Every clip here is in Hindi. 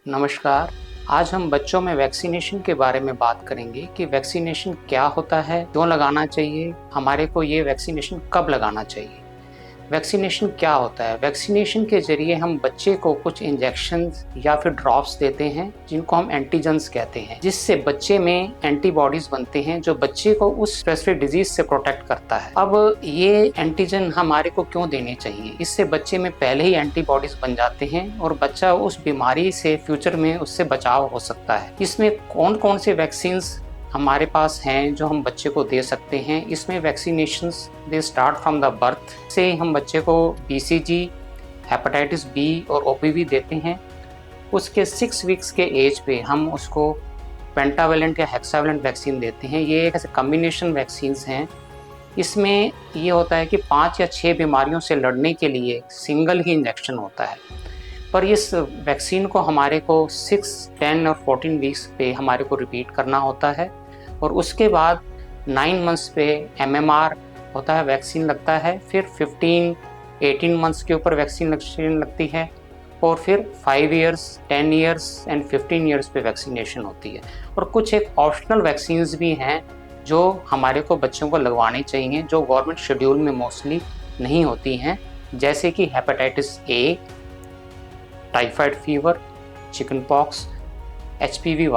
नमस्कार। आज हम बच्चों में वैक्सीनेशन के बारे में बात करेंगे कि वैक्सीनेशन क्या होता है, क्यों लगाना चाहिए, हमारे को ये वैक्सीनेशन कब लगाना चाहिए। वैक्सीनेशन क्या होता है? वैक्सीनेशन के ज़रिए हम बच्चे को कुछ इंजेक्शंस या फिर ड्रॉप्स देते हैं जिनको हम एंटीजन्स कहते हैं, जिससे बच्चे में एंटीबॉडीज़ बनते हैं जो बच्चे को उस स्पेसिफिक डिजीज़ से प्रोटेक्ट करता है। अब ये एंटीजन हमारे को क्यों देने चाहिए? इससे बच्चे में पहले ही एंटीबॉडीज़ बन जाते हैं और बच्चा उस बीमारी से फ्यूचर में उससे बचाव हो सकता है। इसमें कौन-कौन से वैक्सीन्स हमारे पास हैं जो हम बच्चे को दे सकते हैं। इसमें vaccinations they start from the birth से हम बच्चे को BCG, हेपेटाइटिस बी और OPV देते हैं। उसके 6 वीक्स के एज पे हम उसको पेंटावेलेंट या हेक्सावेलेंट वैक्सीन देते हैं। ये एक ऐसे कॉम्बिनेशन वैक्सीन्स हैं। इसमें ये होता है कि 5 या 6 बीमारियों से लड़ने के लिए सिंगल ही इंजेक्शन होता है, पर इस वैक्सीन को हमारे को 6, 10 और 14 वीक्स पे हमारे को रिपीट करना होता है और उसके बाद 9 मंथ्स पे MMR होता है, वैक्सीन लगता है। फिर 15, 18 मंथ्स के ऊपर वैक्सीन लगती है और फिर 5 इयर्स, 10 इयर्स एंड 15 इयर्स पे वैक्सीनेशन होती है। और कुछ एक ऑप्शनल वैक्सीन्स भी हैं जो हमारे को बच्चों को लगवानी चाहिए, जो गवर्नमेंट शेड्यूल में मोस्टली नहीं होती हैं, जैसे कि hepatitis A, typhoid fever, chicken pox, HPV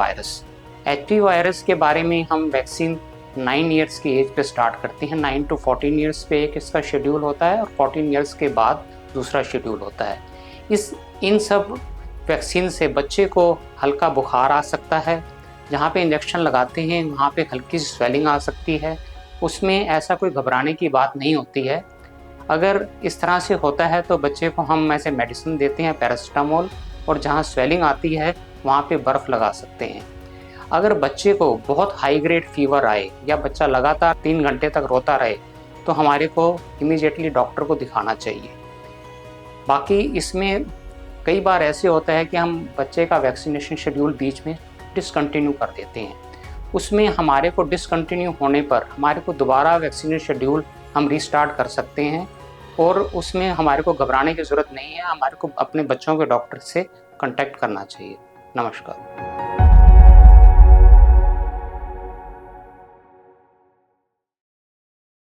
virus के बारे में हम वैक्सीन 9 इयर्स की एज पे स्टार्ट करते हैं। 9 to 14 इयर्स पे एक इसका शेड्यूल होता है और 14 इयर्स के बाद दूसरा शेड्यूल होता है। इन सब वैक्सीन से बच्चे को हल्का बुखार आ सकता है, जहाँ पे इंजेक्शन लगाते हैं वहाँ पे हल्की सी स्वेलिंग आ सकती है। उसमें ऐसा कोई घबराने की बात नहीं होती है। अगर इस तरह से होता है तो बच्चे को हम ऐसे मेडिसिन देते हैं, पैरासिटामोल, और जहाँ स्वेलिंग आती है वहाँ पे बर्फ़ लगा सकते हैं। अगर बच्चे को बहुत हाई ग्रेड फीवर आए या बच्चा लगातार 3 घंटे तक रोता रहे तो हमारे को इमीडिएटली डॉक्टर को दिखाना चाहिए। बाकी इसमें कई बार ऐसे होता है कि हम बच्चे का वैक्सीनेशन शेड्यूल बीच में डिसकंटिन्यू कर देते हैं। उसमें हमारे को डिसकंटिन्यू होने पर हमारे को दोबारा वैक्सीनेशन शेड्यूल हम रीस्टार्ट कर सकते हैं और उसमें हमारे को घबराने की ज़रूरत नहीं है। हमारे को अपने बच्चों के डॉक्टर से कांटेक्ट करना चाहिए। नमस्कार।